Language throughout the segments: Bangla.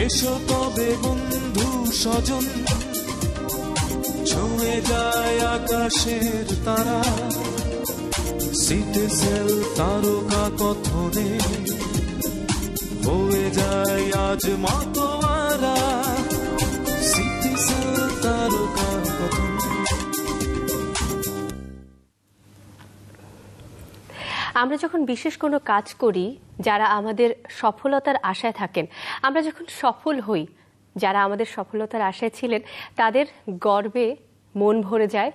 এসো তবে বন্ধু স্বজন, ছুঁয়ে যায় আকাশের তারা, সিটিসেল তারকা কথনে হয়ে যায় আজ মাতোয়ারা, সিটিসেল তারকা কথন। আমরা যখন বিশেষ কোনো কাজ করি, যারা আমাদের সফলতার আশায় থাকেন, আমরা যখন সফল হই, যারা আমাদের সফলতার আশায় ছিলেন, তাদের গর্বে মন ভরে যায়,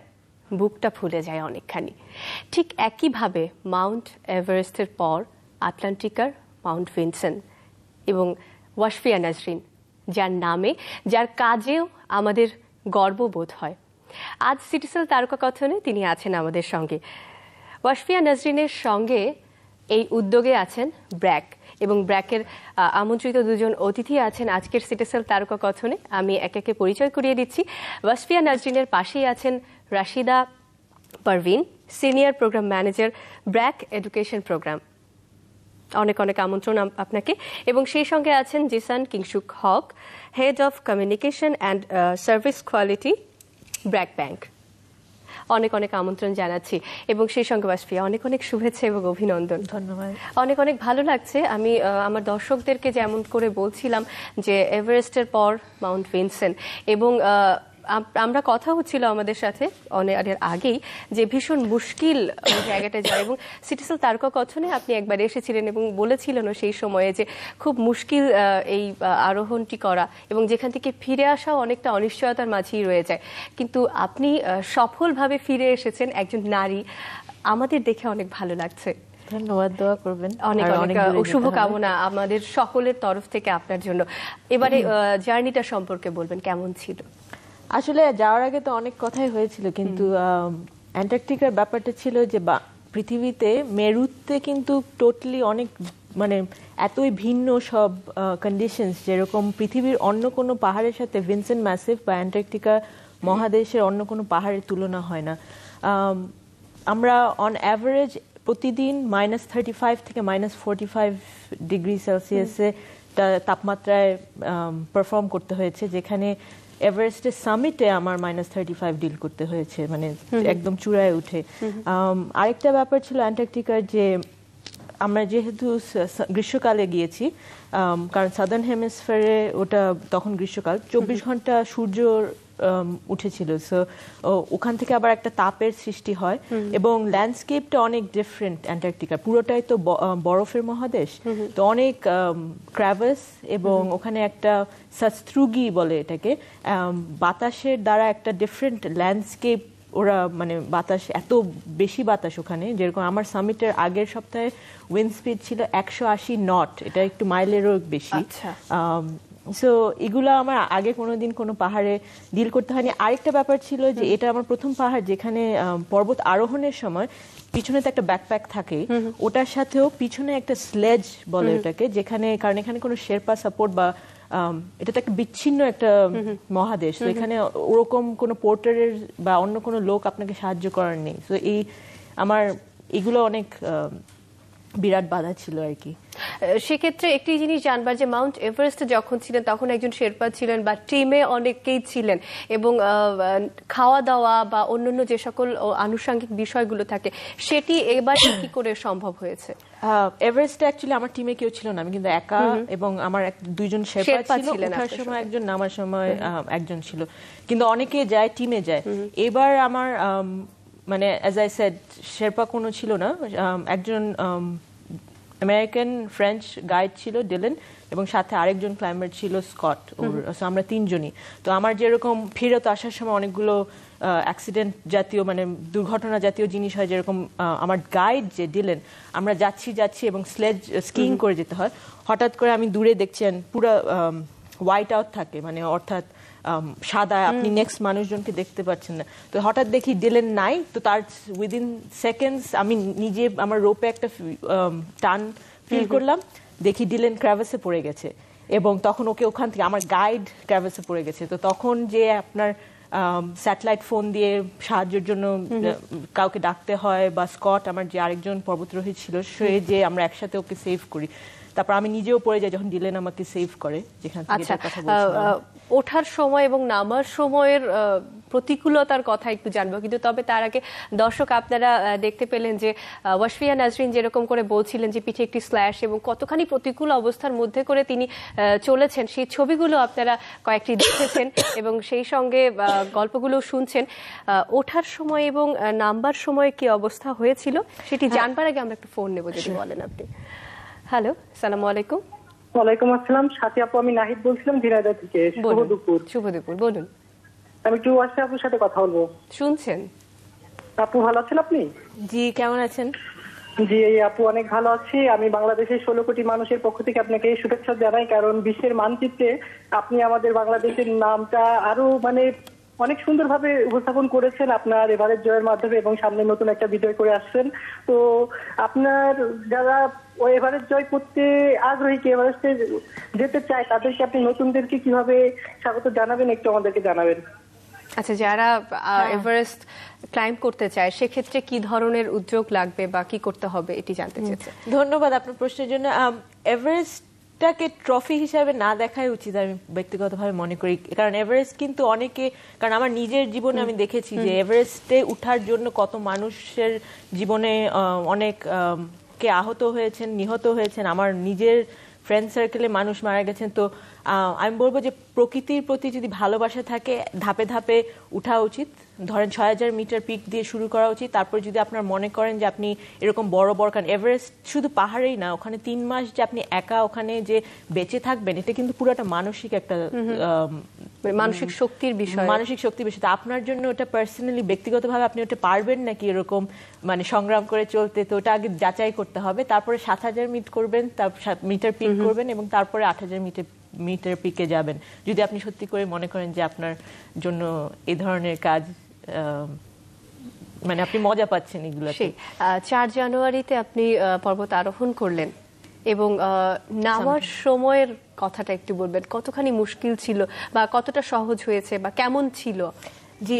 বুকটা ফুলে যায় অনেকখানি। ঠিক একইভাবে মাউন্ট এভারেস্টের পর আটলান্টিকার মাউন্ট ভিনসেন্ট এবং ওয়াসফিয়া নাজরিন, যার নামে, যার কাজেও আমাদের গর্ববোধ হয়। আজ সিটিসেল তারকা কথনে তিনি আছেন আমাদের সঙ্গে। ওয়াসফিয়া নাজরিনের সঙ্গে এই উদ্যোগে আছেন ব্র্যাক, এবং ব্র্যাকের আমন্ত্রিত দুজন অতিথি আছেন আজকের সিটিসেল তারকা কথনে। আমি একে একে পরিচয় করিয়ে দিচ্ছি। ওয়াসফিয়া নাজরিনের পাশেই আছেন Rashida Parvin, senior program manager, BRAC education program. অনেক অনেক আমন্ত্রণ আপনাকে। এবং সেই সঙ্গে আছেন Zisan Kingshuk Haque, head of communication and service quality, BRAC bank. অনেক অনেক আমন্ত্রণ জানাচ্ছি, এবং সেই সঙ্গে ওয়াসফিয়া অনেক অনেক শুভেচ্ছা এবং অভিনন্দন। ধন্যবাদ। অনেক অনেক ভালো লাগছে। আমি আমার দর্শকদেরকে যেমন করে বলছিলাম যে এভারেস্টের পর মাউন্ট ভিনসেন্ট, এবং আমরা কথা হচ্ছিল আমাদের সাথে অনেক আগেই যে ভীষণ মুশকিল ওই জায়গাটা যায়, এবং সিটিসেল তারকা কথনে আপনি একবার এসেছিলেন এবং বলেছিলেনও সেই সময়ে যে খুব মুশকিল এই আরোহণটি করা, এবং যেখান থেকে ফিরে আসাও অনেকটা অনিশ্চয়তার মাঝেই রয়ে যায়। কিন্তু আপনি সফলভাবে ফিরে এসেছেন একজন নারী, আমাদের দেখে অনেক ভালো লাগছে। ধন্যবাদ, দোয়া করবেন। অনেক অনেক শুভকামনা আমাদের সকলের তরফ থেকে আপনার জন্য। এবারে জার্নিটা সম্পর্কে বলবেন, কেমন ছিল? আসলে যাওয়ার আগে তো অনেক কথাই হয়েছিল, কিন্তু অ্যান্টার্কটিকার ব্যাপারটা ছিল যে পৃথিবীতে মেরুতে কিন্তু টোটালি অনেক মানে এতই ভিন্ন সব কন্ডিশনস, যেরকম পৃথিবীর অন্য কোনো পাহাড়ের সাথে ভিনসেন্ট ম্যাসিভ বা অ্যান্টার্কটিকা মহাদেশের অন্য কোনো পাহাড়ের তুলনা হয় না। আমরা অন অ্যাভারেজ প্রতিদিন -35 থেকে -45 ডিগ্রি সেলসিয়াসে তাপমাত্রায় পারফর্ম করতে হয়েছে, যেখানে এভারেস্টের সামিটে আমার -35 ডিল করতে হয়েছে, মানে একদম চূড়ায় উঠে। আরেকটা ব্যাপার ছিল অ্যান্টার্কটিকার, যে আমরা যেহেতু গ্রীষ্মকালে গিয়েছি, কারণ সাদার্ন হেমিসফিয়ারে ওটা তখন গ্রীষ্মকাল, 24 ঘন্টা সূর্য উঠেছিল, সো ওখান থেকে আবার একটা তাপের সৃষ্টি হয়, এবং ল্যান্ডস্কেপটা অনেক ডিফারেন্ট। অ্যান্টার্কটিকা পুরোটাই তো বরফের মহাদেশ, তো অনেক ক্র্যাভাস, এবং ওখানে একটা সাস্ত্রুগি বলে এটাকে, বাতাসের দ্বারা একটা ডিফারেন্ট ল্যান্ডস্কেপ। ওরা মানে বাতাস, এত বেশি বাতাস ওখানে, যেরকম আমার সামিটের আগের সপ্তাহে উইন্ড স্পিড ছিল 180 নট, এটা একটু মাইলেরও বেশি। সো এগুলো আমার আগে কোনোদিন কোনো পাহাড়ে ডিল করতে হয়নি। আরেকটা ব্যাপার ছিল যে এটা আমার প্রথম পাহাড় যেখানে পর্বত আরোহণের সময় পিছনে তো একটা ব্যাকপ্যাক থাকে, ওটার সাথেও পিছনে একটা স্লেজ বলে ওটাকে, যেখানে কারণ এখানে কোনো শেরপা সাপোর্ট বা এটা তো একটা বিচ্ছিন্ন একটা মহাদেশ, তো এখানে ওরকম কোনো পোর্টারের বা অন্য কোনো লোক আপনাকে সাহায্য করার নেই। তো এই আমার এগুলো অনেক বিরাট বাধা ছিল আর কি। সেক্ষেত্রে একটি জিনিস জানবার, যে মাউন্ট এভারেস্টে যখন ছিলেন তখন একজন শেরপা ছিলেন বা টিমে অনেকেই ছিলেন, এবং খাওয়া দাওয়া বা অন্যান্য যে সকল আনুষঙ্গিক বিষয়গুলো থাকে, সেটি এবার কি করে সম্ভব হয়েছে? এভারেস্টে অ্যাকচুয়ালি আমার টিমে কেউ ছিল না, আমি কিন্তু একা, এবং আমার দুইজন শেরপা ছিল, ওঠার সময় একজন, নামার সময় একজন ছিল, কিন্তু অনেকে যায়, টিমে যায়। এবার আমার মানে অ্যাজ আই সেড শেরপা কোনো ছিল না, একজন আমেরিকান ফ্রেঞ্চ গাইড ছিল ডিলেন, এবং সাথে আরেকজন ক্লাইম্বার ছিল স্কট, আমরা তিনজনই। তো আমার যেরকম ফেরত আসার সময় অনেকগুলো অ্যাক্সিডেন্ট জাতীয় মানে দুর্ঘটনা জাতীয় জিনিস হয়, যেরকম আমার গাইড যে ডিলেন, আমরা যাচ্ছি এবং স্লেজ স্কিইং করে যেতে হয়, হঠাৎ করে আমি দূরে দেখছেন পুরো হোয়াইট আউট থাকে, মানে অর্থাৎ সাদা, আপনি নেক্সট মানুষজনকে দেখতে পাচ্ছেন না। তো হঠাৎ দেখি ডিলেন নাই, তো তার উইদিন সেকেন্ডস আমি নিজে আমার রোপে একটা টান ফিল করলাম, দেখি ডিলেন ক্র্যাভাসে পড়ে গেছে, এবং তখন ওকে ওখান থেকে আমার গাইড ক্র্যাভাসে পড়ে গেছে। তো তখন যে আপনার স্যাটেলাইট ফোন দিয়ে সাহায্যের জন্য কাউকে ডাকতে হয়, বা স্কট আমার যে আরেকজন পর্বতারোহী ছিল সে যে আমরা একসাথে ওকে সেভ করি। তারপর আমি নিজেও পড়ে যাই যখন ডিলেন আমাকে সেভ করে, যেখান থেকে আচ্ছা, কথা বলছিলাম। ওঠার সময় এবং নামার সময়ের প্রতিকূলতার কথা একটু জানবো, কিন্তু তবে তার আগে দর্শক আপনারা দেখতে পেলেন যে ওয়াশফিয়া নাজরিন যেরকম করে বলছিলেন যে পিঠে একটি স্ল্যাশ এবং কতখানি প্রতিকূল অবস্থার মধ্যে করে তিনি চলেছেন, সেই ছবিগুলো আপনারা কয়েকটি দেখেছেন এবং সেই সঙ্গে গল্পগুলো শুনছেন। ওঠার সময় এবং নামবার সময় কি অবস্থা হয়েছিল সেটি জানবার আগে আমরা একটু ফোন নেব, যদি বলেন আপনি। হ্যালো, সালামু আলাইকুম। ওয়ালাইকুম আসসালাম। সাথী আপু, আমি নাহিদ বলছিলাম ঝিনাইদহ থেকে। শুভ দুপুর। শুভ দুপুর, বলুন। আমি একটু ওয়াশফিয়া আপুর সাথে কথা বলবো। শুনছেন? আপু ভালো আছেন আপনি? জি, কেমন আছেন? জি আপু, অনেক ভালো আছি। আমি বাংলাদেশের 16 কোটি মানুষের পক্ষ থেকে আপনাকে শুভেচ্ছা জানাই, কারণ বিশ্বের মানচিত্রে আপনি আমাদের বাংলাদেশের নামটা আরো অনেক সুন্দরভাবে উপস্থাপন করেছেন আপনার এবারের জয়ের মাধ্যমে, এবং সামনে নতুন একটা বিজয় করে আসছেন। তো আপনার যারা এবারের জয় করতে আগ্রহী, কে এভারেস্টে যেতে চায়, তাদেরকে আপনি নতুনদেরকে কিভাবে স্বাগত জানাবেন একটু আমাদেরকে জানাবেন। আচ্ছা, যারা এভারেস্ট ক্লাইম্ব করতে চায় সেক্ষেত্রে কি ধরনের উদ্যোগ লাগবে বা কি করতে হবে এটি জানতে চেয়েছে। ধন্যবাদ আপনার প্রশ্নের জন্য। এভারেস্টটাকে ট্রফি হিসাবে না দেখাই উচিত আমি ব্যক্তিগতভাবে মনে করি, কারণ এভারেস্ট কিন্তু কারণ আমার নিজের জীবনে আমি দেখেছি যে এভারেস্টে উঠার জন্য কত মানুষের জীবনে অনেক কে আহত হয়েছেন, নিহত হয়েছেন, আমার নিজের ফ্রেন্ড সার্কেলে মানুষ মারা গেছেন। তো আমি বলবো যে প্রকৃতির প্রতি যদি ভালোবাসা থাকে, ধাপে ধাপে উঠা উচিত। ধরেন 6000 মিটার পিক দিয়ে শুরু করা উচিত। তারপর যদি আপনার মনে করেন যে আপনি এরকম বড় বড়, কারণ এভারেস্ট শুধু পাহাড়েই না, ওখানে 3 মাস যে আপনি একা ওখানে যে বেঁচে থাকবেন, এটা কিন্তু পুরোটা মানসিক একটা মানসিক শক্তির বিষয়। তো আপনার জন্য ওটা পার্সোনালি ব্যক্তিগতভাবে আপনি ওটা পারবেন নাকি এরকম সংগ্রাম করে চলতে, তো ওটা আগে যাচাই করতে হবে। তারপরে 7000 মিটার পিক করবেন এবং তারপরে 8000 মিটার পিকে যাবেন, যদি আপনি সত্যি করে মনে করেন যে আপনার জন্য এই ধরনের কাজ আপনি মজা পাচ্ছেন এগুলো। 4 জানুয়ারিতে আপনি পর্বত আরোহণ করলেন এবং নামার সময়ের কথাটা একটু বলবেন, কতখানি মুশকিল ছিল বা কতটা সহজ হয়েছে বা কেমন ছিল? জি,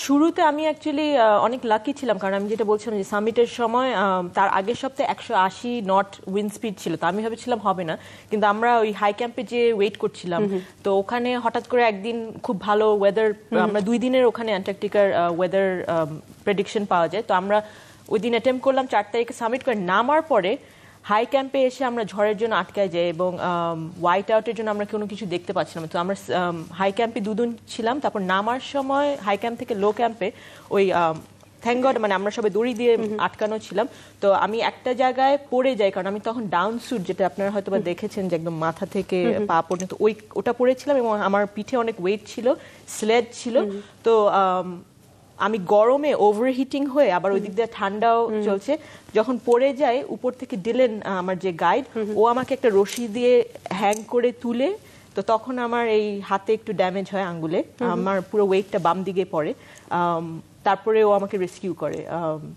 শুরুতে আমি অ্যাকচুয়ালি অনেক লাকি ছিলাম, কারণ আমি যেটা বলছিলাম যে সামিটের সময় তার আগের সপ্তাহে 180 নট উইন্ড স্পিড ছিল। তো আমি ভেবেছিলাম হবে না, কিন্তু আমরা ওই হাই ক্যাম্পে যে ওয়েট করছিলাম, তো ওখানে হঠাৎ করে একদিন খুব ভালো ওয়েদার, আমরা 2 দিনের ওখানে অ্যান্টার্কটিকার ওয়েদার প্রেডিকশন পাওয়া যায়। তো আমরা ওই দিন অ্যাটেম্প করলাম, 4 তারিখে সামিট করে নামার পরে হাই ক্যাম্পে এসে আমরা ঝড়ের জন্য আটকায় যাই এবং হোয়াইট আউটের জন্য আমরা কোনো কিছু দেখতে পাচ্ছিলাম। তো আমরা হাই ক্যাম্পে 2 দিন ছিলাম। তারপর নামার সময় হাই ক্যাম্প থেকে লো ক্যাম্পে ওই থ্যাংক গড আমরা সবাই দড়ি দিয়ে আটকানো ছিলাম। তো আমি একটা জায়গায় পড়ে যাই, কারণ আমি তখন ডাউন স্যুট, যেটা আপনারা হয়তো বা দেখেছেন যে একদম মাথা থেকে পা পর্যন্ত ওটা পড়েছিলাম এবং আমার পিঠে অনেক ওয়েট ছিল, স্লেড ছিল। তো আমি গরমে ওভারহিটিং হয়ে আবার ওই দিক দিয়ে ঠান্ডাও চলছে, যখন পড়ে যায় উপর থেকে ডিলেন আমার যে গাইড, ও আমাকে একটা রশি দিয়ে হ্যাং করে তুলে, তো তখন আমার এই হাতে একটু ড্যামেজ হয় আঙ্গুলে, আমার পুরো ওয়েটটা বাম দিকে পড়ে। তারপরে ও আমাকে রেস্কিউ করে।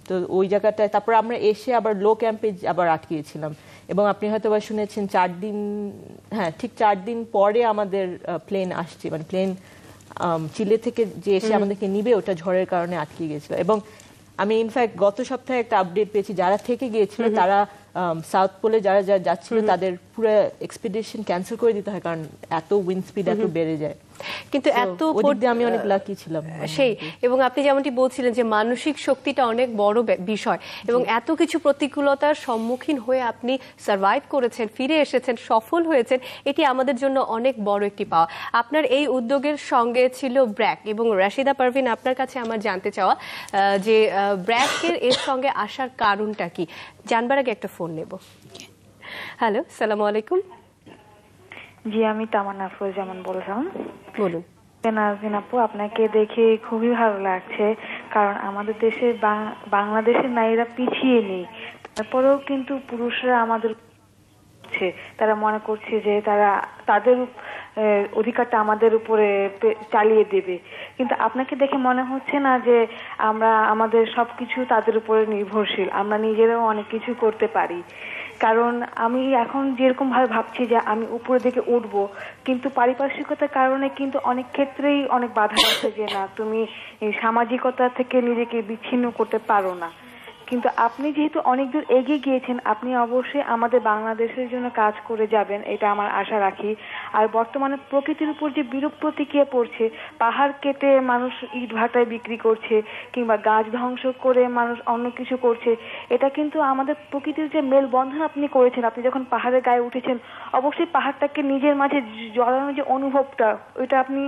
তো ওই জায়গাটায় তারপরে আমরা এসে আবার লো ক্যাম্পে আবার আটকিয়েছিলাম এবং আপনি হয়তো বা শুনেছেন 4 দিন, হ্যাঁ ঠিক 4 দিন পরে আমাদের প্লেন আসছে, প্লেন চিলে থেকে যে এসে আমাদেরকে নিবে, ওটা ঝড়ের কারণে আটকে গিয়েছিল। এবং আমি ইনফ্যাক্ট গত সপ্তাহে একটা আপডেট পেয়েছি, যারা থেকে গিয়েছিল তারা সাউথ পোলে যারা যাচ্ছিল তাদের পুরো এক্সপিডিশন ক্যান্সেল করে দিতে হয়, কারণ এত উইন্ড স্পিড এত বেড়ে যায়। কিন্তু এত আমি অনেক লাকি ছিলাম সেই, এবং আপনি যেমনটি বলছিলেন যে মানসিক শক্তিটা অনেক বড় বিষয়, এবং এত কিছু প্রতিকূলতার সম্মুখীন হয়ে আপনি সার্ভাইভ করেছেন, ফিরে এসেছেন, সফল হয়েছেন, এটি আমাদের জন্য অনেক বড় একটি পাওয়া। আপনার এই উদ্যোগের সঙ্গে ছিল ব্র্যাক, এবং রাশিদা পারভিন, আপনার কাছে আমার জানতে চাওয়া যে ব্র্যাকের এর সঙ্গে আসার কারণটা কি, জানবার আগে একটা ফোন নেব। হ্যালো, সালামু আলাইকুম। জি, আমি তামান্না আফরোজামান বলছিলাম। বলুন। নাজনীন আপু, আপনাকে দেখে খুবই ভালো লাগছে, কারণ আমাদের দেশে বাংলাদেশের নারীরা পিছিয়ে নেই, তারপরেও কিন্তু পুরুষরা আমাদের তারা মনে করছে যে তাদের অধিকারটা আমাদের উপরে চালিয়ে দেবে। কিন্তু আপনাকে দেখে মনে হচ্ছে না যে আমরা আমাদের সবকিছু তাদের উপরে নির্ভরশীল, আমরা নিজেরাও অনেক কিছু করতে পারি। কারণ আমি এখন যেরকম ভাবে ভাবছি যে আমি উপরের দিকে উঠবো, কিন্তু পারিপার্শ্বিকতার কারণে কিন্তু অনেক ক্ষেত্রেই অনেক বাধা আছে যে না, তুমি সামাজিকতা থেকে নিজেকে বিচ্ছিন্ন করতে পারো না। কিন্তু আপনি যেহেতু অনেক দূর এগিয়ে গিয়েছেন, আপনি অবশ্যই আমাদের বাংলাদেশের জন্য কাজ করে যাবেন, এটা আমার আশা রাখি। আর বর্তমানে প্রকৃতির উপর যে বিরূপ প্রতিক্রিয়া পড়ছে, পাহাড় কেটে মানুষ ইট ভাটায় বিক্রি করছে কিংবা গাছ ধ্বংস করে মানুষ অন্য কিছু করছে, এটা কিন্তু আমাদের প্রকৃতির যে মেলবন্ধন আপনি করেছেন, আপনি যখন পাহাড়ের গায়ে উঠেছেন, অবশ্যই পাহাড়টাকে নিজের মাঝে জড়ানোর যে অনুভবটা, ওইটা আপনি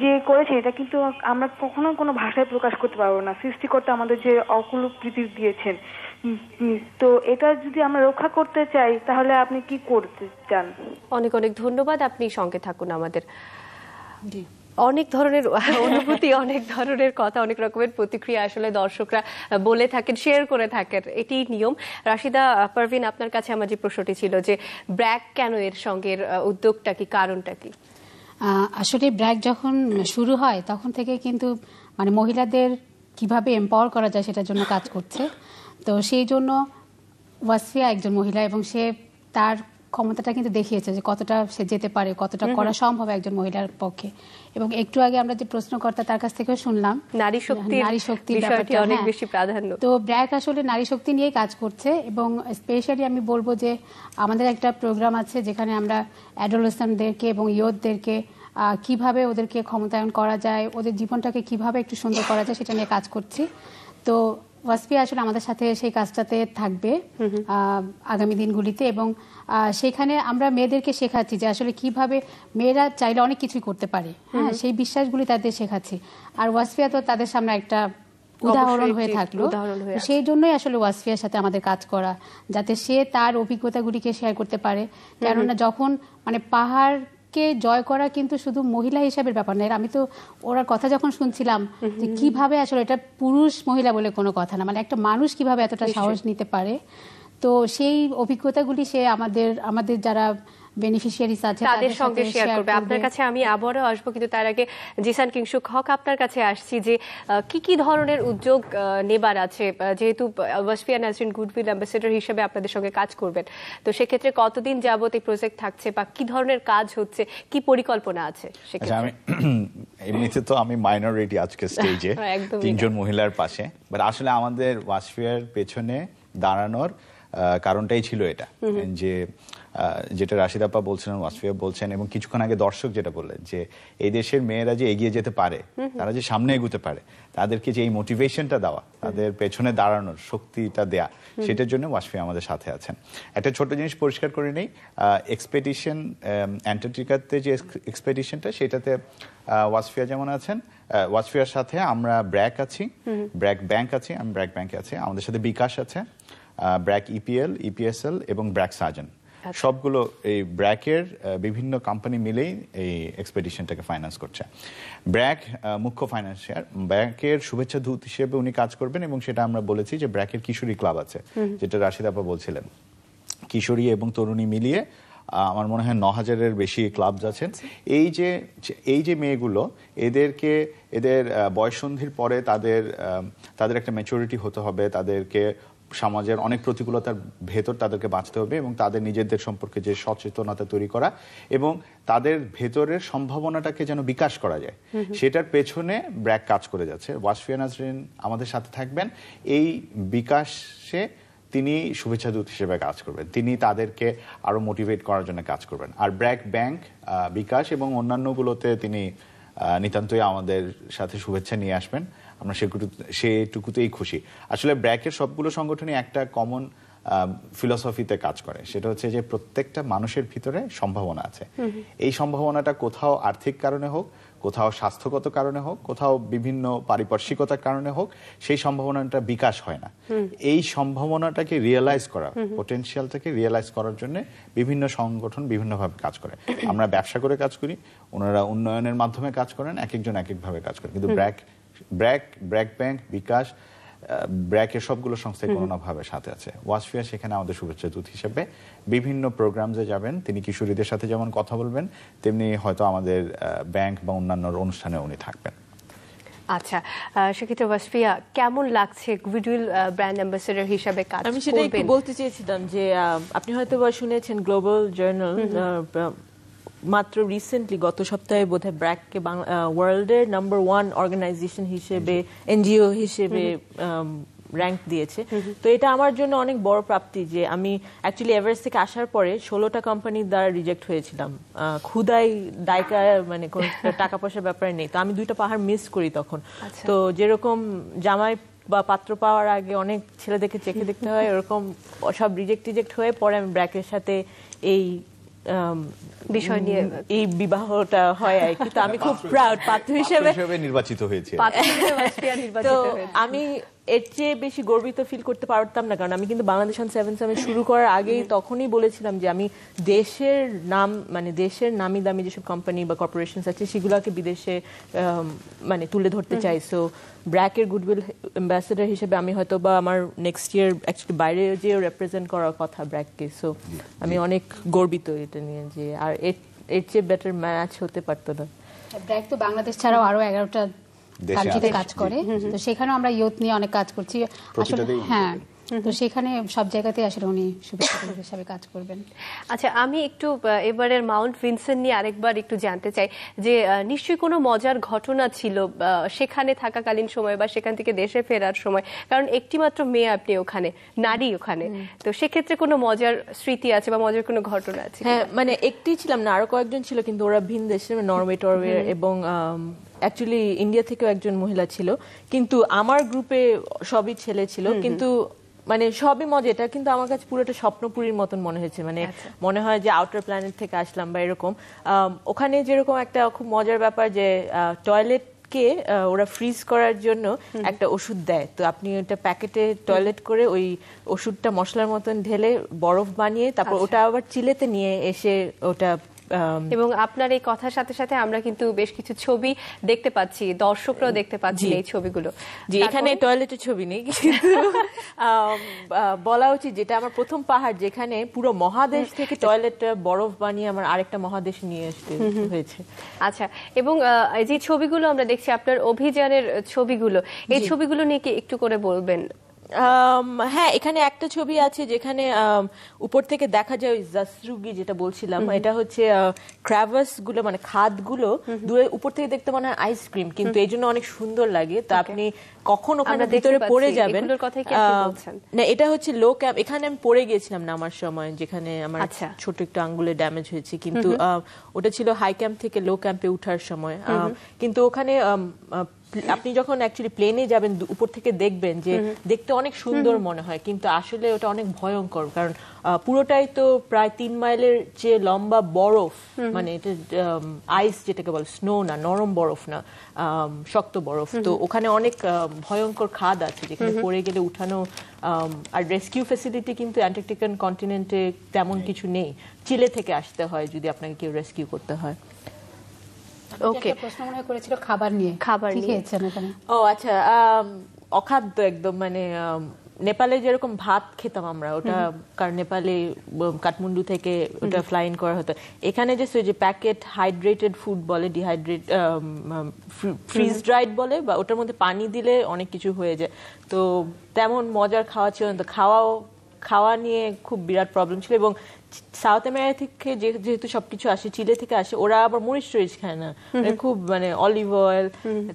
যে করেছেন, এটা কিন্তু আমরা কখনো কোনো ভাষায় প্রকাশ করতে পারবো না। সৃষ্টিকর্তা আমাদের যে অকুলক প্রীতি দিয়েছেন, তো এটা যদি আমরা রক্ষা করতে চাই তাহলে আপনি কি করতে চান? অনেক অনেক ধন্যবাদ, আপনি সঙ্গে থাকুন আমাদের। অনেক ধরনের অনুভূতি, অনেক ধরনের কথা, অনেক রকমের প্রতিক্রিয়া আসলে দর্শকরা বলে থাকেন, শেয়ার করে থাকেন, এটি নিয়ম। রাশিদা পারভিন, আপনার কাছে আমার যে প্রশ্নটি ছিল যে ব্র্যাক কেন এর সঙ্গে উদ্যোগটা কি, কারণটা কি? আসলে ব্র্যাক যখন শুরু হয় তখন থেকে কিন্তু মানে মহিলাদের কিভাবে এম্পাওয়ার করা যায় সেটার জন্য কাজ করছে। তো সেই জন্য ওয়াসফিয়া একজন মহিলা এবং সে তার ক্ষমতাটা কিন্তু দেখিয়েছে যে কতটা সে যেতে পারে, কতটা করা সম্ভব একজন মহিলার পক্ষে। এবং একটু আগে আমরা যে প্রশ্নকর্তা তার কাছ থেকেও শুনলাম নারী শক্তির বিষয়টি অনেক বেশি প্রাধান্য। তো ব্র্যাক আসলে নারী শক্তি নিয়েই কাজ করছে এবং স্পেশালি আমি বলবো যে আমাদের একটা প্রোগ্রাম আছে যেখানে আমরা অ্যাডোলেসেন্টদেরকে এবং ইয়ুথদেরকে কিভাবে ওদেরকে ক্ষমতায়ন করা যায়, ওদের জীবনটাকে কিভাবে একটু সুন্দর করা যায় সেটা নিয়ে কাজ করছি। তো ওয়াসফিয়া আসলে আমাদের সাথে সেই কাজটাতে থাকবে আগামী দিনগুলিতে এবং সেখানে আমরা মেয়েদেরকে শেখাচ্ছি যে আসলে কিভাবে মেয়েরা চাইলে অনেক কিছুই করতে পারে, হ্যাঁ, সেই বিশ্বাসগুলি তাদের শেখাচ্ছি। আর ওয়াসফিয়া তো তাদের সামনে একটা উদাহরণ হয়ে থাকলো, সেই জন্যই আসলে ওয়াসফিয়ার সাথে আমাদের কাজ করা, যাতে সে তার অভিজ্ঞতাগুলিকে শেয়ার করতে পারে। কেননা যখন মানে পাহাড় কে জয় করা কিন্তু শুধু মহিলা হিসাবের ব্যাপার নয়, আমি তো ওরা কথা যখন শুনছিলাম যে কিভাবে আসলে এটা পুরুষ মহিলা বলে কোনো কথা না, মানে একটা মানুষ কিভাবে এতটা সাহস নিতে পারে, তো সেই অভিজ্ঞতাগুলি সে আমাদের যারা বেনিফিশিয়ারিজ আছে তাদের সঙ্গে শেয়ার করবে। আপনার কাছে আমি আবারও আসবো, কিন্তু তার আগে জিসান কিংসুক হক, আপনার কাছে আসছি যে কি ধরনের উদ্যোগ নেবার আছে, যেহেতু ওয়াসফিয়া নাজরিন গুডউইল অ্যাম্বাসেডর হিসেবে আপনাদের সঙ্গে কাজ করবেন, তো সেক্ষেত্রে কতদিন যাবত এই প্রজেক্ট থাকছে বা কি ধরনের কাজ হচ্ছে, কি পরিকল্পনা আছে? আমি এমনিতে তো আমি মাইনরিটি আজকে স্টেজে তিনজন মহিলার পাশে, বাট আসলে আমাদের ওয়াসফিয়ার পেছনে দাঁড়ানোর কারণটাই ছিল এটা, যে যেটা রাশিদ আপা বলছিলেন, ওয়াসফিয়া বলছেন এবং কিছুক্ষণ আগে দর্শক যেটা বললেন যে এই দেশের মেয়েরা যে এগিয়ে যেতে পারে, তারা যে সামনে এগোতে পারে, তাদেরকে যে এই মোটিভেশনটা দেওয়া, তাদের পেছনে দাঁড়ানোর শক্তিটা দেয়া, সেটার জন্য ওয়াসফিয়া আমাদের সাথে আছেন। একটা ছোট জিনিস পরিষ্কার করে নেই, এক্সপেডিশন অ্যান্টার্কটিকাতে যে এক্সপেডিশনটা, সেটাতে ওয়াসফিয়া যেমন আছেন, ওয়াসফিয়ার সাথে আমরা ব্র্যাক আছি, ব্র্যাক ব্যাংক আছি, আমি ব্র্যাক ব্যাংকে আছি, আমাদের সাথে বিকাশ আছে, ব্র্যাক ইপিএল, ইপিএসএল এবং ব্র্যাক সার্জন, সবগুলো এই ব্র্যাকের বিভিন্ন কোম্পানি মিলেই এই এক্সপেডিশনটাকে ফাইন্যান্স করছে। ব্র্যাক মুখ্য ফাইন্যান্সিয়ার, ব্র্যাকের শুভেচ্ছা দূত হিসেবে উনি কাজ করবেন এবং সেটা আমরা বলেছি যে ব্র্যাকের কিশোরী ক্লাব আছে, যেটা রাশিদ আপা বলছিলেন, কিশোরী এবং তরুণী মিলিয়ে আমার মনে হয় ৯,০০০-এর বেশি ক্লাবস আছেন। এই যে মেয়েগুলো, এদের বয়ঃসন্ধির পরে তাদের একটা ম্যাচুরিটি হতে হবে, তাদেরকে সমাজের অনেক প্রতিকূলতার ভেতর তাদেরকে বাঁচতে হবে এবং তাদের নিজেদের সম্পর্কে যে সচেতনতা তৈরি করা এবং তাদের ভেতরের সম্ভাবনাটাকে যেন বিকাশ করা যায়, সেটার পেছনে ব্র্যাক কাজ করে যাচ্ছে। ওয়াসফিয়া নাজরিন আমাদের সাথে থাকবেন, এই বিকাশে তিনি শুভেচ্ছা দূত হিসেবে কাজ করবেন, তিনি তাদেরকে আরো মোটিভেট করার জন্য কাজ করবেন। আর ব্র্যাক ব্যাংক, বিকাশ এবং অন্যান্যগুলোতে তিনি নিতান্তই আমাদের সাথে শুভেচ্ছা নিয়ে আসবেন, আমরা সেটুকুতেই খুশি। আসলে ব্র্যাকের সবগুলো সংগঠনই একটা কমন ফিলসফিতে কাজ করে, সেটা হচ্ছে যে প্রত্যেকটা মানুষের ভিতরে সম্ভাবনা আছে, এই সম্ভাবনাটা কোথাও আর্থিক কারণে হোক, কোথাও স্বাস্থ্যগত কারণে হোক, কোথাও বিভিন্ন পারিপার্শ্বিকতার কারণে হোক, সেই সম্ভাবনাটা বিকাশ হয় না। এই সম্ভাবনাটাকে রিয়েলাইজ করা, পোটেনশিয়ালটাকে রিয়েলাইজ করার জন্য বিভিন্ন সংগঠন বিভিন্নভাবে কাজ করে। আমরা ব্যবসা করে কাজ করি, ওনারা উন্নয়নের মাধ্যমে কাজ করেন, এক একজন এক একভাবে কাজ করেন, কিন্তু ব্র্যাক ব্যাংক, বিকাশ ব্র্যাকের সবগুলো সংস্থায় কোনো না ভাবে সাথে আছে। ওয়াসফিয়া সেখানে আমাদের শুভেচ্ছা দূত হিসেবে বিভিন্ন প্রোগ্রামে যাবেন, তিনি কিশোরীদের সাথে যেমন কথা বলবেন, তেমনি হয়তো আমাদের ব্যাংক বা অন্যান্য অনুষ্ঠানে উনি থাকবেন। আচ্ছা, সেক্ষেত্রে ওয়াসফিয়া কেমন লাগছে গুডউইল ব্র্যান্ড অ্যাম্বাসেডর হিসেবে কাজ করবেন? আমি সেটা একটু বলতে চেয়েছিলাম যে আপনি হয়তো বা শুনেছেন গ্লোবাল জার্নাল মাত্র রিসেন্টলি গত সপ্তাহে বোধহয় ব্র্যাককে ওয়ার্ল্ডের নাম্বার 1 অর্গানাইজেশন হিসেবে, এনজিও হিসেবে র্যাঙ্ক দিয়েছে। তো এটা আমার জন্য অনেক বড় প্রাপ্তি যে আমি অ্যাকচুয়ালি এভারেস্ট থেকে আসার পরে 16টা কোম্পানির দ্বারা রিজেক্ট হয়েছিলাম। ক্ষুদাই দায়কা, মানে কোনো টাকা পয়সার ব্যাপারে নেই। তো আমি 2টা পাহাড় মিস করি তখন। তো যেরকম জামাই বা পাত্র পাওয়ার আগে অনেক ছেলেদেরকে চেখে দেখতে হয়, ওরকম সব রিজেক্ট হয়ে পরে আমি ব্র্যাকের সাথে এই বিষয় নিয়ে এই বিবাহটা হয় আর কি। তো আমি খুব প্রাউড পাত্র হিসেবে নির্বাচিত হয়েছে। তো আমি এর চেয়ে বেশি গর্বিত ফিল করতে পারতাম না, কারণ আমি কিন্তু বাংলাদেশ অন 7 সামিট শুরু করার আগেই তখনই বলেছিলাম যে আমি দেশের নাম, মানে দেশের নামি দামি যেসব কোম্পানি বা কর্পোরেশনস আছে সেগুলোকে বিদেশে মানে তুলে ধরতে চাই। সো ব্র্যাকের গুডউইল অ্যাম্বাসেডর হিসেবে আমি হয়তো বা আমার নেক্সট ইয়ার অ্যাকচুয়ালি বাইরে যেও রিপ্রেজেন্ট করার কথা ব্র্যাককে। সো আমি অনেক গর্বিত এটা নিয়ে, যে আর এর চেয়ে বেটার ম্যাচ হতে পারতো না। ব্র্যাক তো বাংলাদেশ ছাড়াও আরো 11টা কান্ট্রিতে কাজ করে, তো সেখানেও আমরা ইয়ুথ নিয়ে অনেক কাজ করছি আসলে। হ্যাঁ, তো সেখানে সব জায়গাতে আসলে উনি শুভেচ্ছা হিসেবে কাজ করবেন। আচ্ছা, আমি একটু এবারের মাউন্ট ভিনসেন্ট নিয়ে আরেকবার একটু জানতে চাই যে নিশ্চয়ই কোনো মজার ঘটনা ছিল সেখানে থাকাকালীন সময় বা সেখান থেকে দেশে ফেরার সময়, কারণ একটি মাত্র মেয়ে আপনি ওখানে, নারী ওখানে, তো সেক্ষেত্রে কোনো মজার স্মৃতি আছে বা মজার কোনো ঘটনা আছে? হ্যাঁ, মানে একটি ছিলাম না, আরো কয়েকজন ছিল, কিন্তু ওরা ভিন দেশের, নরওয়ে টরওয়ে এবং অ্যাকচুয়ালি ইন্ডিয়া থেকেও একজন মহিলা ছিল। কিন্তু আমার গ্রুপে সবই ছেলে ছিল, কিন্তু মানে সবই মজা। এটা কিন্তু আমার কাছে পুরোটা স্বপ্নপুরীর মতন মনে হয়েছে, মানে মনে হয় যে আউটার প্ল্যানেট থেকে আসলাম বা এরকম। ওখানে যেরকম একটা খুব মজার ব্যাপার যে টয়লেটকে ওরা ফ্রিজ করার জন্য একটা ওষুধ দেয়, তো আপনি ওটা প্যাকেটে টয়লেট করে ওই ওষুধটা মশলার মতন ঢেলে বরফ বানিয়ে তারপর ওটা আবার চিলেতে নিয়ে এসে ওটা। এবং আপনার এই কথার সাথে সাথে আমরা কিন্তু বেশ কিছু ছবি দেখতে পাচ্ছি, দর্শকরাও দেখতে পাচ্ছি এই ছবিগুলো। জি, এখানে টয়লেটের ছবি নেই, কিন্তু বলা উচিত যেটা আমার প্রথম পাহাড় যেখানে পুরো মহাদেশ থেকে টয়লেটটা বরফ বানিয়ে আমার আরেকটা মহাদেশ নিয়ে আসতে হয়েছে। আচ্ছা, এবং এই যে ছবিগুলো আমরা দেখছি আপনার অভিযানের ছবিগুলো, এই ছবিগুলো নিয়ে কি একটু করে বলবেন? হ্যাঁ, এখানে একটা ছবি আছে যেখানে উপর থেকে দেখা যায় ওই জাসরুগি যেটা বলছিলাম, এটা হচ্ছে ক্র্যাভাস গুলো, মানে খাদগুলো দূরে উপর থেকে দেখতে মনে হয় আইসক্রিম, কিন্তু এই জন্য অনেক সুন্দর লাগে। তো আপনি কখন ওখানে ভিতরে পড়ে যাবেন না, এটা হচ্ছে লো ক্যাম্প। এখানে আমি পড়ে গিয়েছিলাম নামার সময়, যেখানে আমার ছোট একটু আঙ্গুলে ড্যামেজ হয়েছে, কিন্তু ওটা ছিল হাই ক্যাম্প থেকে লো ক্যাম্পে উঠার সময়। কিন্তু ওখানে আপনি যখন অ্যাকচুয়ালি প্লেনে যাবেন উপর থেকে দেখবেন যে দেখতে অনেক সুন্দর মনে হয়, কিন্তু আসলে ওটা অনেক ভয়ঙ্কর, কারণ পুরোটাই তো প্রায় 3 মাইলের যে লম্বা বরফ, মানে এটা আইস যেটাকে বলে, স্নো না, নরম বরফ না, শক্ত বরফ। তো ওখানে অনেক ভয়ঙ্কর খাদ আছে যেখানে পড়ে গেলে উঠানো। আর রেস্কিউ ফ্যাসিলিটি কিন্তু অ্যান্টার্কটিকান কন্টিনেন্টে তেমন কিছু নেই, চিলে থেকে আসতে হয় যদি আপনাকে কেউ রেস্কিউ করতে হয়। ওকে, প্রশ্ন মনে করেছিল খাবার নিয়ে, খাবার খেয়েছেন এখানে? ও আচ্ছা, অখাদ্য একদম, মানে নেপালে যেরকম ভাত খেতাম আমরা, ওটা কারণ নেপালে কাঠমান্ডু থেকে ওটা ফ্লাই ইন করা হতো। এখানে যে প্যাকেট হাইড্রেটেড ফুড বলে, ডিহাইড্রেট ফ্রিজ ড্রাইড বলে, বা ওটার মধ্যে পানি দিলে অনেক কিছু হয়ে যায়। তো তেমন মজার খাওয়া ছিল না। তো খাওয়া নিয়ে খুব বিরাট প্রবলেম ছিল। এবং সাউথ আমেরিকা থেকে যেহেতু সবকিছু আসে, চিলে থেকে আসে, ওরা আবার মরিচ টরিচ খায় না, খুব মানে অলিভ অয়েল,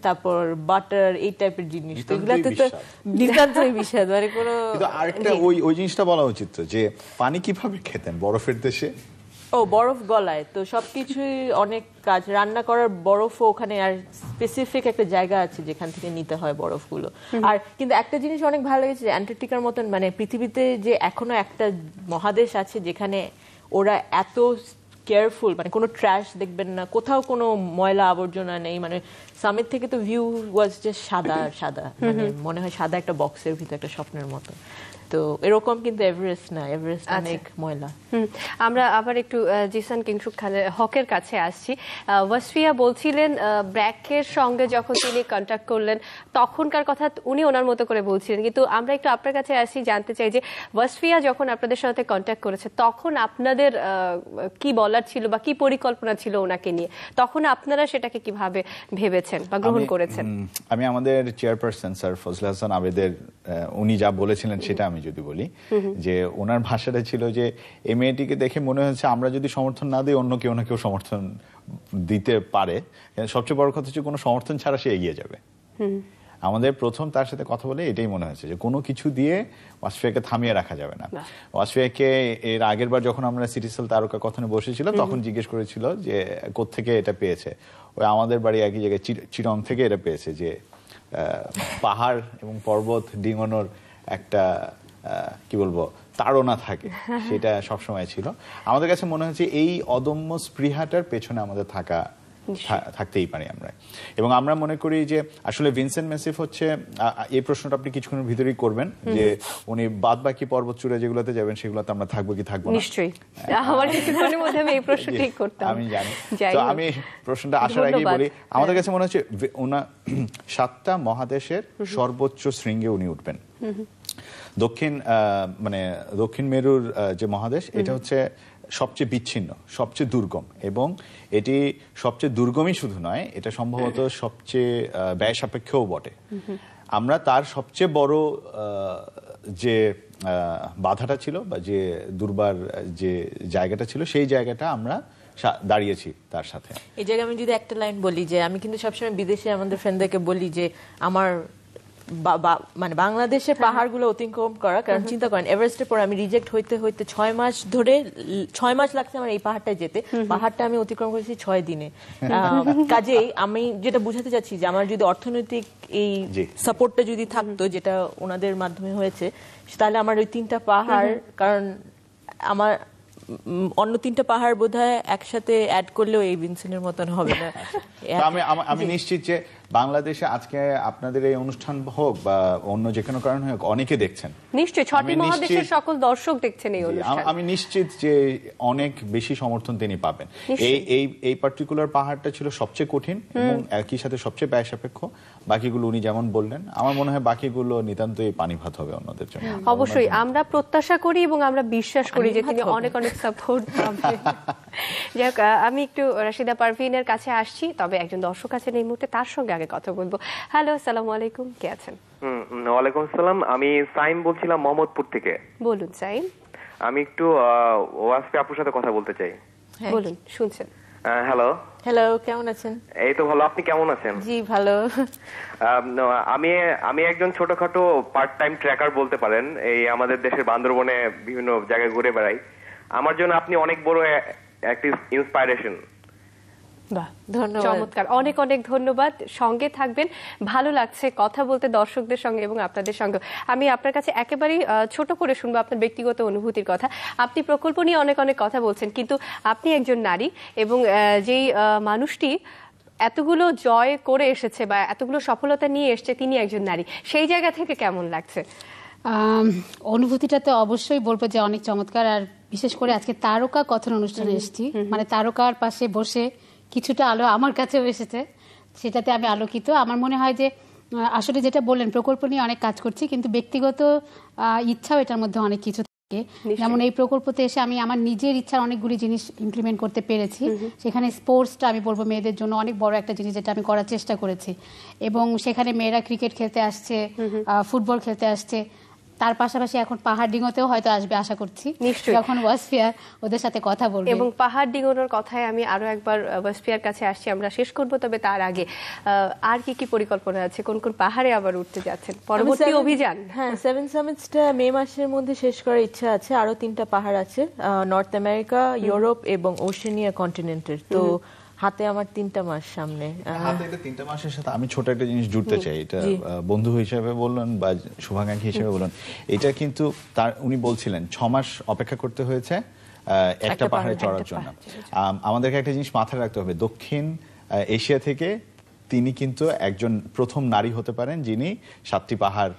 তারপর বাটার, এই টাইপের জিনিস। তো এগুলাতে তো নিতান্তই বিষাদ, মানে কোনো। আরেকটা ওই জিনিসটা বলা উচিত তো, যে পানি কিভাবে খেতেন বরফের দেশে? বরফ গলায় তো সবকিছুই অনেক কাজ, রান্না করার বরফও ওখানে, আর স্পেসিফিক একটা জায়গা আছে যেখান থেকে নিতে হয় বরফগুলো। আর কিন্তু একটা জিনিস অনেক ভালো লেগেছে, অ্যান্টার্কটিকার মতন মানে পৃথিবীতে যে এখনো একটা মহাদেশ আছে যেখানে ওরা এত কেয়ারফুল, মানে কোনো ট্র্যাশ দেখবেন না, কোথাও কোনো ময়লা আবর্জনা নেই। মানে সামিট থেকে তো ভিউ ওয়াজ জাস্ট সাদা সাদা, মানে মনে হয় সাদা একটা বক্সের ভিতরে, একটা স্বপ্নের মতো। তো এরকম কিন্তু এভারেস্ট না, এভারেস্ট অনেক ময়লা। আমরা আবার একটু জিসান কিংসুক খানের হকের কাছে আসছি। ওয়াসফিয়া বলছিলেন ব্র্যাকের সঙ্গে যখন তিনি কন্ট্যাক্ট করলেন তখনকার কথা উনি ওনার মতো করে বলছিলেন, কিন্তু আমরা একটু আপনার কাছে আসি, জানতে চাই যে ওয়াসফিয়া যখন আপনাদের সাথে কন্ট্যাক্ট করেছে তখন আপনাদের কি বলার ছিল বা কি পরিকল্পনা ছিল ওনাকে নিয়ে, তখন আপনারা সেটাকে কিভাবে ভেবেছেন বা গ্রহণ করেছেন? আমি আমাদের চেয়ারপারসন স্যার ফজলে হাসান আবেদের উনি যা বলেছিলেন সেটা আমি যদি বলি, যে ওনার ভাষাটা ছিল যে এই মেয়েটিকে দেখে মনে হচ্ছে আমরা যদি সমর্থন না দিই অন্য কেউ না কেউ সমর্থন দিতে পারে, সবচেয়ে বড় কথা হচ্ছে কোনো সমর্থন ছাড়া সে এগিয়ে যাবে। আমাদের প্রথম তার সাথে কথা বলে এটাই মনে হয়েছে যে কোনো কিছু দিয়ে ওয়াসফিয়াকে থামিয়ে রাখা যাবে না। ওয়াসফিয়াকে এর আগের বার যখন আমরা সিটিসেল তারকা কথনে বসেছিল তখন জিজ্ঞেস করেছিল যে কোত্থেকে এটা পেয়েছে, ওই আমাদের বাড়ি একই জায়গায় চিরং থেকে এটা পেয়েছে, যে পাহাড় এবং পর্বত ডিঙানোর একটা কি বলবো তাড়না থাকে, সেটা সবসময় ছিল। আমাদের কাছে মনে হচ্ছে এই অদম্য স্পৃহাটার পেছনে আমাদের থাকতেই পারি আমরা, এবং আমরা মনে করি যে আসলে ভিনসেন্ট মেসিফ হচ্ছে, এই প্রশ্নটা আপনি কিছুক্ষণের ভিতরেই করবেন যে উনি বাদ বাকি পর্বত চূড়া যেগুলোতে যাবেন সেগুলোতে আমরা থাকবো কি থাকবো না। নিশ্চয়ই আমার কিছুক্ষণের মধ্যে আমি এই প্রশ্নটাই করতাম, আমি জানি। তো আমি প্রশ্নটা আসার আগেই বলি, আমাদের কাছে মনে হচ্ছে ওনা 7টা মহাদেশের সর্বোচ্চ শৃঙ্গে উনি উঠবেন। দক্ষিণ মেরুর যে মহাদেশ, এটা হচ্ছে সবচেয়ে বিচ্ছিন্ন, সবচেয়ে দুর্গম, এবং এটি সবচেয়ে দুর্গমই শুধু নয়, এটা সম্ভবত সবচেয়ে ব্যয় সাপেক্ষও বটে। আমরা তার সবচেয়ে বড় যে বাধাটা ছিল বা যে দুর্বার যে জায়গাটা ছিল, সেই জায়গাটা আমরা দাঁড়িয়েছি তার সাথে। এই জায়গায় আমি যদি একটা লাইন বলি, যে আমি কিন্তু সবসময় বিদেশে আমাদের ফ্রেন্ডদেরকে বলি যে আমার মানে বাংলাদেশের পাহাড়গুলো অতিক্রম করা, কারণ চিন্তা করেন এভারেস্টের পর আমি রিজেক্ট হইতে 6 মাস লাগছে আমার এই পাহাড়টায় যেতে, পাহাড়টা আমি অতিক্রম করেছি 6 দিনে। কাজেই আমি যেটা বুঝাতে চাচ্ছি যে আমার যদি অর্থনৈতিক এই সাপোর্টটা যদি থাকতো, যেটা ওনাদের মাধ্যমে হয়েছে, তাহলে আমার ওই 3টা পাহাড়, কারণ আমার অন্য 3টা পাহাড় বোধহয় একসাথে অ্যাড করলেও এই ভিনসেন্টের মতন হবে না। আমি নিশ্চিত যে বাংলাদেশে আজকে আপনাদের এই অনুষ্ঠান হোক বা অন্য যে কোনো কারণ হোক, অনেকে দেখছেন, নিশ্চয়ই 6টি মহাদেশের সকল দর্শক দেখছেন এই অনুষ্ঠান। আমি নিশ্চিত যে অনেক বেশি সমর্থন তিনি পাবেন। এই পার্টিকুলার পাহাড়টা ছিল সবচেয়ে কঠিন এবং একই সাথে সবচেয়ে ব্যয় সাপেক্ষ। বাকিগুলো উনি যেমন বললেন, আমার মনে হয় বাকিগুলো নিতান্তই পানি ভাত হবে অন্যদের জন্য। অবশ্যই আমরা প্রত্যাশা করি এবং আমরা বিশ্বাস করি যে তিনি অনেক অনেক সাপোর্ট পাবেন। যাই হোক, আমি একটু রাশিদা পারভিনের কাছে আসছি, তবে একজন দর্শক আছেন এই মুহূর্তে, তার সঙ্গে আগে কথা বলবো। হ্যালো, আসসালামু আলাইকুম, কে আছেন? ওয়ালাইকুম আসসালাম, আমি সাইম বলছিলাম মোহাম্মদপুর থেকে। বলুন সাইম। আমি একটু ওয়াসফি আপুর সাথে কথা বলতে চাই। বলুন, শুনছেন। হ্যালো। হ্যালো, কেমন আছেন? এই তো ভালো, আপনি কেমন আছেন? জি ভালো। আমি একজন ছোটখাটো পার্ট টাইম ট্র্যাকার বলতে পারেন, এই আমাদের দেশের বান্দরবনে বিভিন্ন জায়গায় ঘুরে বেড়াই। আমার জন্য আপনি অনেক বড় একটা ইন্সপাইরেশন। চমৎকার, অনেক অনেক ধন্যবাদ। সঙ্গে থাকবেন, ভালো লাগছে কথা বলতে দর্শকদের সঙ্গে এবং আপনাদের সঙ্গে। আমি আপনার কাছে একেবারেই ছোট করে শুনবো আপনার ব্যক্তিগত অনুভূতির কথা। আপনি প্রকল্প নিয়ে অনেক অনেক কথা বলছেন, কিন্তু আপনি একজন নারী এবং যেই মানুষটি এতগুলো জয় করে এসেছে বা এতগুলো সফলতা নিয়ে এসেছে, তিনি একজন নারী। সেই জায়গা থেকে কেমন লাগছে? অনুভূতিটা তো অবশ্যই বলবো যে অনেক চমৎকার, আর বিশেষ করে আজকে তারকা কথন অনুষ্ঠানে এসেছি, মানে তারকার পাশে বসে কিছুটা আলো আমার কাছেও এসেছে, সেটাতে আমি আলোকিত। আমার মনে হয় যে আসলে যেটা বললেন, প্রকল্প নিয়ে অনেক কাজ করছি, কিন্তু ব্যক্তিগত ইচ্ছাও এটার মধ্যে অনেক কিছু থাকে। যেমন এই প্রকল্পতে এসে আমি আমার নিজের ইচ্ছার অনেকগুলি জিনিস ইমপ্লিমেন্ট করতে পেরেছি। সেখানে স্পোর্টসটা আমি বলবো মেয়েদের জন্য অনেক বড় একটা জিনিস, যেটা আমি করার চেষ্টা করেছি, এবং সেখানে মেয়েরা ক্রিকেট খেলতে আসছে, ফুটবল খেলতে আসছে, তার পাশাপাশি এখন পাহাড় ডিঙোতেও হয়তো আসবে আশা করছি, যখন ওয়াসফিয়া ওদের সাথে কথা বলবে। এবং পাহাড় ডিঙোনোর কথায় আমি আরো একবার ওয়াসফিয়ার কাছে আসছি, আমরা শেষ করব, তবে তার আগে আর কি কি পরিকল্পনা আছে, কোন কোন পাহাড়ে আবার উঠতে যাচ্ছেন পরবর্তী অভিযান? হ্যাঁ, 7 সামিটসটা মে মাসের মধ্যে শেষ করার ইচ্ছা আছে। আরো 3টা পাহাড় আছে, নর্থ আমেরিকা, ইউরোপ এবং ওশেনিয়া কন্টিনেন্টের। তো হাতে আমার 3টা মাস সামনে। হাতে এটা 3টা মাসের সাথে আমি ছোট একটা জিনিস জুড়তে চাই, এটা বন্ধু হিসেবে বললেন বা শুভাকাঙ্ক্ষী হিসেবে বললেন, এটা কিন্তু তার উনি বলছিলেন 6 মাস অপেক্ষা করতে হয়েছে একটা পাহাড়ে চড়ার জন্য। আমাদেরকে একটা জিনিস মাথায় রাখতে হবে, দক্ষিণ এশিয়া থেকে তিনি কিন্তু একজন প্রথম নারী হতে পারেন যিনি 7টি পাহাড়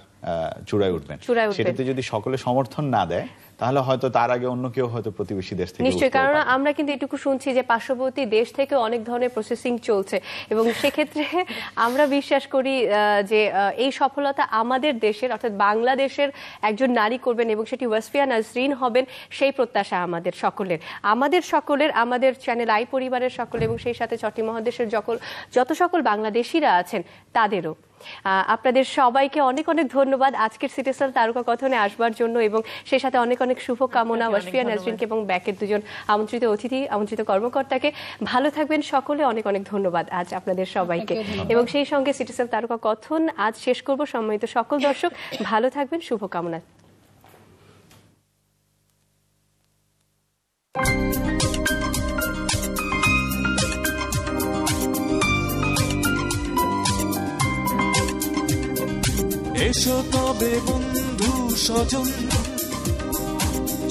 চূড়ায় উঠবেন। সেটাতে যদি সকলে সমর্থন না দেয় তাহলে হয়তো তার আগে অন্য কেউ হয়তো প্রতিবেশী দেশ থেকে নিশ্চয়ই, কারণ আমরা কিন্তু এটুকু শুনছি যে পার্শ্ববর্তী দেশ থেকে অনেক ধরনের প্রসেসিং চলছে এবং সেক্ষেত্রে আমরা বিশ্বাস করি যে এই সফলতা আমাদের দেশের অর্থাৎ বাংলাদেশের একজন নারী করবেন এবং সেটি ওয়াসফিয়া নাজরীন হবেন, সেই প্রত্যাশা আমাদের সকলের আমাদের চ্যানেল আই পরিবারের সকলে এবং সেই সাথে ছটি মহাদেশের যত সকল বাংলাদেশিরা আছেন তাদেরও। আপনাদের সবাইকে অনেক অনেক ধন্যবাদ আজকের সিটিসেল তারকা কথনে আসবার জন্য এবং সেই সাথে অনেক অনেক শুভকামনা ওয়াসফিয়া নাজরীনকে এবং ব্যাকের দুজন আমন্ত্রিত অতিথি আমন্ত্রিত কর্মকর্তাকে। ভালো থাকবেন সকলে, অনেক অনেক ধন্যবাদ আজ আপনাদের সবাইকে এবং সেই সঙ্গে সিটিসেল তারকা কথন আজ শেষ করব। সম্মানিত সকল দর্শক ভালো থাকবেন, শুভকামনা। এসো তবে বন্ধু স্বজন,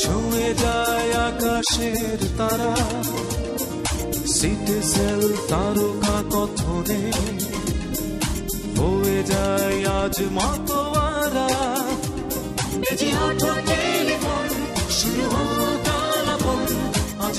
ছুঁয়ে যায় আকাশের তারা, সিটিসেল তারকা কথনে হয়ে যায় আজ মাতোয়ারা। শুরু হোক আলাপন আজ